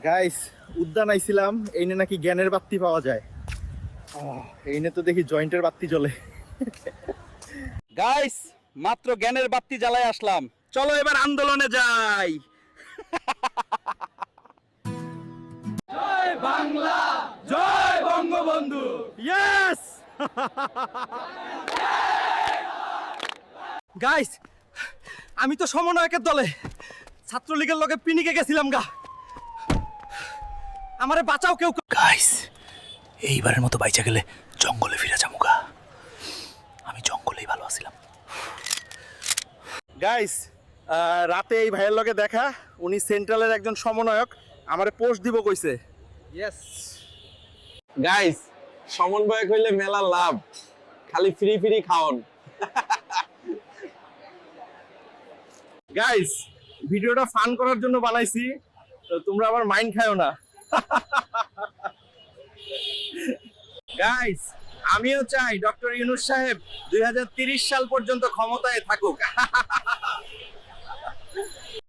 Guys, উদ্যান আইছিলাম, এইনে নাকি জ্ঞানের বাতি পাওয়া যায়। এইনে তো দেখি জয়েন্টের বাতি জ্বলে। গাইস, মাত্র জ্ঞানের বাতি জ্বালায় আসলাম, চলো এবার আন্দোলনে যাই। জয় বাংলা, জয় বঙ্গবন্ধু। ইয়েস। গাইস, আমি তো সমন্বয়কের দলে ছাত্রলীগের লগে পিনিকে গেছিলাম গা, আমারে বাঁচাও কেউ। গাইস, এইবারের মতো বাইচা গেলে জঙ্গলে ফিরে যামুগা। আমি জঙ্গলেই ভালো আছিলাম। গাইস, রাতে এই ভাইয়ের লগে দেখা, উনি সেন্ট্রালের একজন সমন্বয়ক, আমারে পোস্ট দিব কইছে। ইয়েস গাইস, সমন্বয়ক হইলে মেলা লাভ, খালি ফ্রি ফ্রি খাওন। গাইস, ভিডিওটা ফান করার জন্য বানাইছি, তো তোমরা আবার মাইন্ড খায়ো না। গাইস, আমিও চাই ডক্টর ইউনূস সাহেব 2030 সাল পর্যন্ত ক্ষমতায় থাকুক।